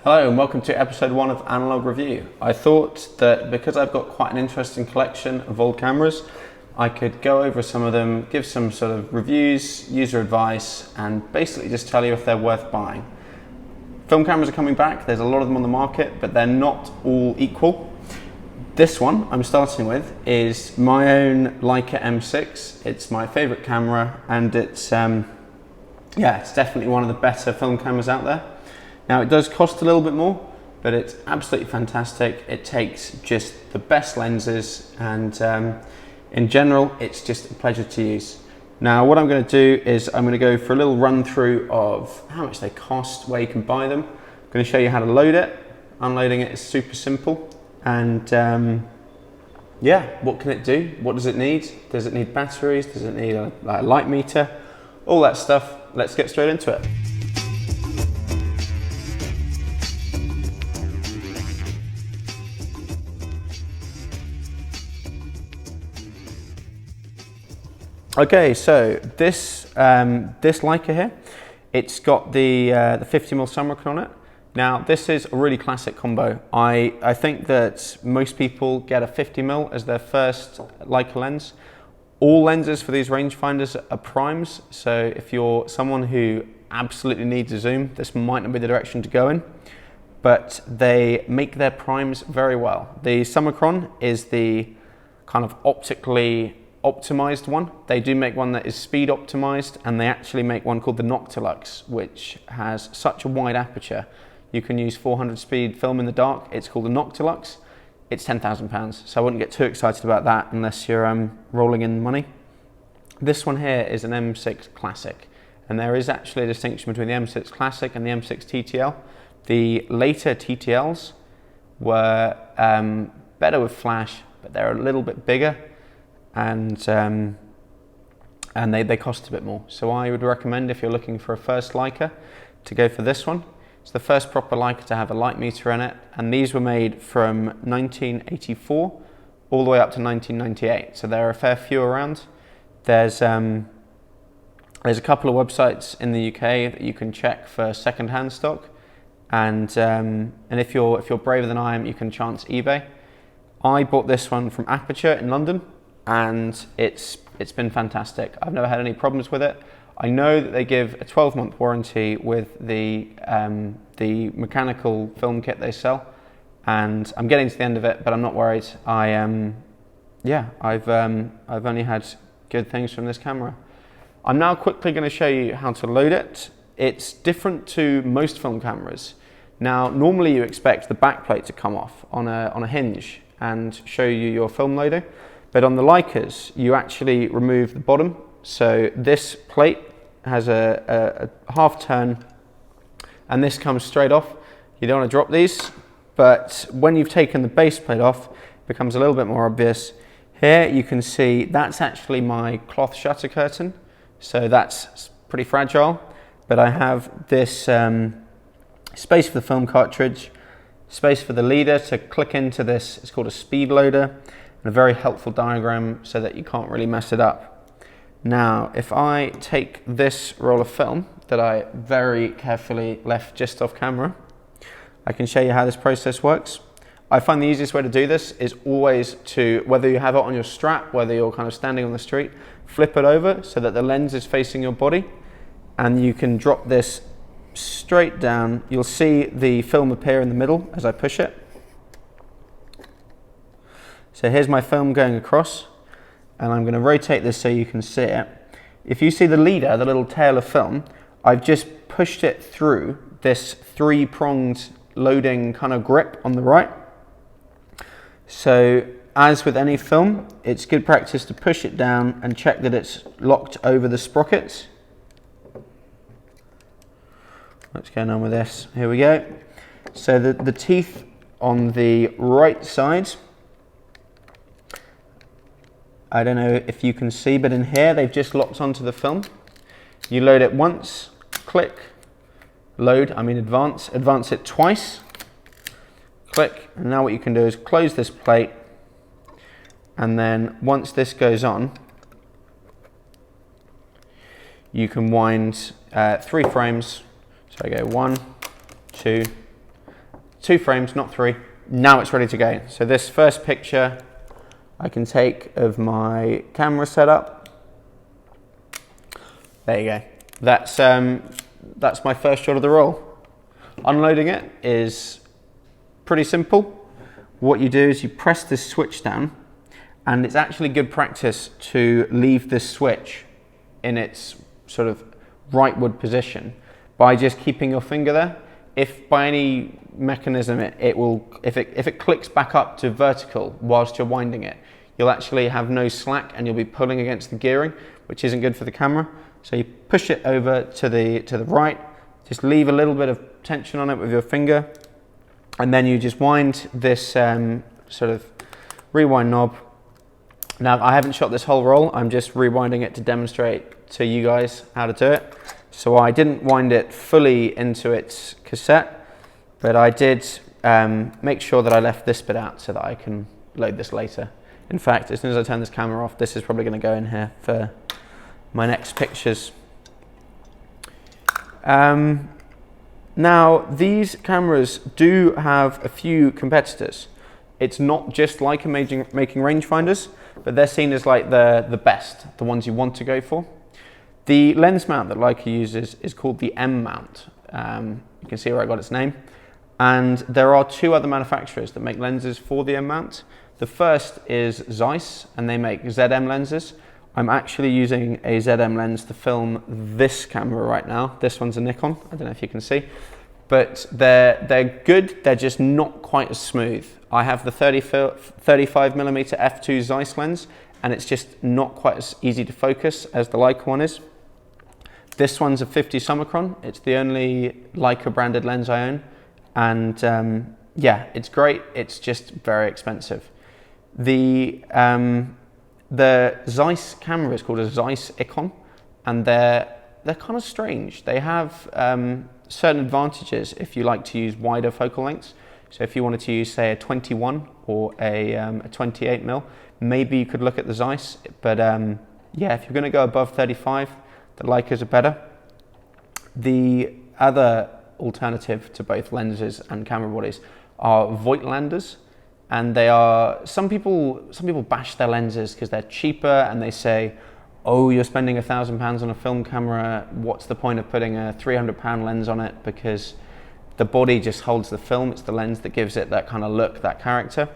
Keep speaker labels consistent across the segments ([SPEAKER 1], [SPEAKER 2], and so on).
[SPEAKER 1] Hello and welcome to episode 1 of Analog Review. I thought that because I've got quite an interesting collection of old cameras, I could go over some of them, give some sort of reviews, user advice, and basically just tell you if they're worth buying. Film cameras are coming back, there's a lot of them on the market, but they're not all equal. This one I'm starting with is my own Leica M6. It's my favorite camera and it's definitely one of the better film cameras out there. Now it does cost a little bit more, but it's absolutely fantastic. It takes just the best lenses and in general, it's just a pleasure to use. Now what I'm going to do is I'm going to go for a little run through of how much they cost, where you can buy them. I'm going to show you how to load it. Unloading it is super simple. And what can it do? What does it need? Does it need batteries? Does it need a light meter? All that stuff. Let's get straight into it. Okay, so this Leica here, it's got the 50mm Summicron on it. Now this is a really classic combo. I think that most people get a 50mm as their first Leica lens. All lenses for these rangefinders are primes, so if you're someone who absolutely needs a zoom, this might not be the direction to go in, but they make their primes very well. The Summicron is the kind of optically optimized one. They do make one that is speed optimized, and they actually make one called the Noctilux, which has such a wide aperture. You can use 400 speed film in the dark. It's called the Noctilux. It's £10,000, so I wouldn't get too excited about that unless you're rolling in money. This one here is an M6 Classic, and there is actually a distinction between the M6 Classic and the M6 TTL. The later TTLs were better with flash, but they're a little bit bigger, and they cost a bit more. So I would recommend, if you're looking for a first Leica, to go for this one. It's the first proper Leica to have a light meter in it, and these were made from 1984 all the way up to 1998. So there are a fair few around. There's a couple of websites in the UK that you can check for second-hand stock, and if you're braver than I am, you can chance eBay. I bought this one from Aperture in London, and it's been fantastic. I've never had any problems with it. I know that they give a 12-month warranty with the mechanical film kit they sell, and I'm getting to the end of it, but I'm not worried. I've only had good things from this camera. I'm now quickly going to show you how to load it. It's different to most film cameras. Now, normally you expect the backplate to come off on a hinge and show you your film loader. But on the Leicas, you actually remove the bottom. So this plate has a half turn, and this comes straight off. You don't want to drop these, but when you've taken the base plate off, it becomes a little bit more obvious. Here you can see that's actually my cloth shutter curtain. So that's pretty fragile, but I have this space for the film cartridge, space for the leader to click into this. It's called a speed loader. And a very helpful diagram so that you can't really mess it up. Now, if I take this roll of film that I very carefully left just off camera, I can show you how this process works. I find the easiest way to do this is always to, whether you have it on your strap, whether you're kind of standing on the street, flip it over so that the lens is facing your body, and you can drop this straight down. You'll see the film appear in the middle as I push it. So here's my film going across, and I'm going to rotate this so you can see it. If you see the leader, the little tail of film, I've just pushed it through this three-pronged loading kind of grip on the right. So as with any film, it's good practice to push it down and check that it's locked over the sprockets. What's going on with this? Here we go. So the teeth on the right side, I don't know if you can see, but in here they've just locked onto the film. You load it once, click, advance it twice, click, and now what you can do is close this plate, and then once this goes on, you can wind 3 frames. So I go 1, 2, 2 frames, not 3. Now it's ready to go. So this first picture I can take of my camera setup. There you go. That's my first shot of the roll. Unloading it is pretty simple. What you do is you press this switch down, and it's actually good practice to leave this switch in its sort of rightward position by just keeping your finger there. If by any mechanism it will, if it clicks back up to vertical whilst you're winding it, you'll actually have no slack and you'll be pulling against the gearing, which isn't good for the camera. So you push it over to the right, just leave a little bit of tension on it with your finger, and then you just wind this sort of rewind knob. Now I haven't shot this whole roll, I'm just rewinding it to demonstrate to you guys how to do it. So I didn't wind it fully into its cassette, but I did make sure that I left this bit out so that I can load this later. In fact, as soon as I turn this camera off, this is probably going to go in here for my next pictures. Now, these cameras do have a few competitors. It's not just Leica making rangefinders, but they're seen as like the best, the ones you want to go for. The lens mount that Leica uses is called the M mount. You can see where I got its name. And there are 2 other manufacturers that make lenses for the M mount. The first is Zeiss, and they make ZM lenses. I'm actually using a ZM lens to film this camera right now. This one's a Nikon, I don't know if you can see. But they're good, they're just not quite as smooth. I have the 35mm f2 Zeiss lens, and it's just not quite as easy to focus as the Leica one is. This one's a 50 Summicron. It's the only Leica branded lens I own. And yeah, it's great. It's just very expensive. The Zeiss camera is called a Zeiss Icon, and they're kind of strange. They have certain advantages if you like to use wider focal lengths. So if you wanted to use, say, a 21 or a 28mm, maybe you could look at the Zeiss. But yeah, if you're going to go above 35, the Leicas are better. The other alternative to both lenses and camera bodies are Voigtlanders, and they are, some people bash their lenses because they're cheaper, and they say, oh, you're spending £1,000 on a film camera, what's the point of putting a £300 lens on it, because the body just holds the film, it's the lens that gives it that kind of look, that character.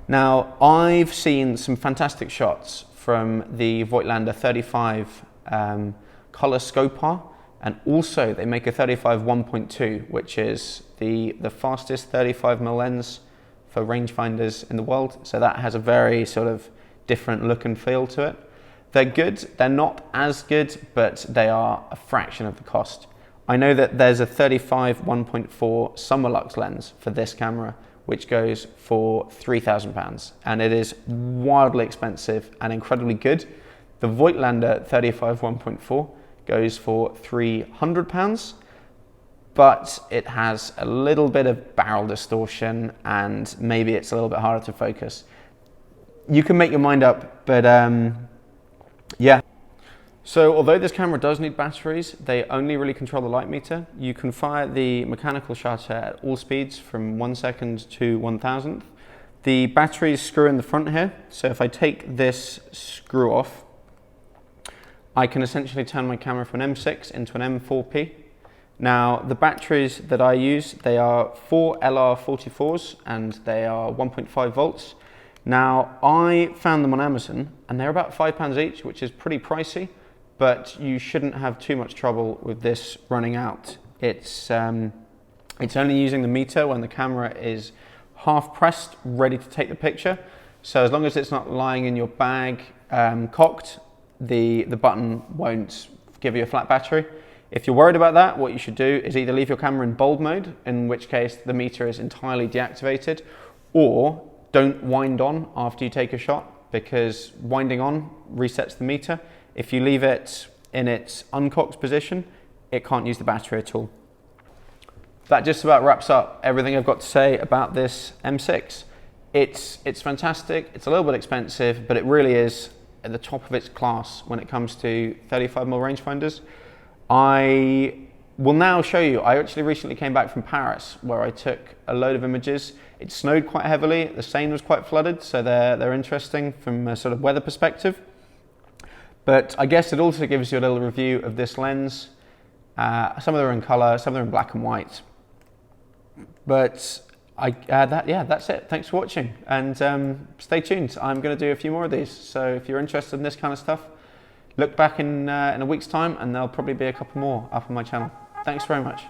[SPEAKER 1] Now, I've seen some fantastic shots from the Voigtlander 35 color Scopar, and also they make a 35 1.2, which is the fastest 35mm lens for rangefinders in the world. So that has a very sort of different look and feel to it. They're good, they're not as good, but they are a fraction of the cost. I know that there's a 35 1.4 Summilux lens for this camera, which goes for £3,000, and it is wildly expensive and incredibly good. The Voigtlander 35 1.4 goes for £300, but it has a little bit of barrel distortion and maybe it's a little bit harder to focus. You can make your mind up, but yeah. So although this camera does need batteries, they only really control the light meter. You can fire the mechanical shutter at all speeds from 1 second to 1,000th. The batteries screw in the front here, so if I take this screw off, I can essentially turn my camera from an M6 into an M4P. Now, the batteries that I use, they are 4 LR44s and they are 1.5 volts. Now, I found them on Amazon and they're about £5 each, which is pretty pricey, but you shouldn't have too much trouble with this running out. It's only using the meter when the camera is half pressed, ready to take the picture. So as long as it's not lying in your bag cocked, the button won't give you a flat battery. If you're worried about that, what you should do is either leave your camera in bulb mode, in which case the meter is entirely deactivated, or don't wind on after you take a shot, because winding on resets the meter. If you leave it in its uncocked position, it can't use the battery at all. That just about wraps up everything I've got to say about this M6. It's fantastic, it's a little bit expensive, but it really is at the top of its class when it comes to 35mm rangefinders. I we'll now show you, I actually recently came back from Paris where I took a load of images. It snowed quite heavily, the Seine was quite flooded, so they're interesting from a sort of weather perspective. But I guess it also gives you a little review of this lens. Some of them are in color, some of them are in black and white. But that's it. Thanks for watching, and stay tuned. I'm going to do a few more of these. So if you're interested in this kind of stuff, look back in a week's time, and there'll probably be a couple more up on my channel. Thanks very much.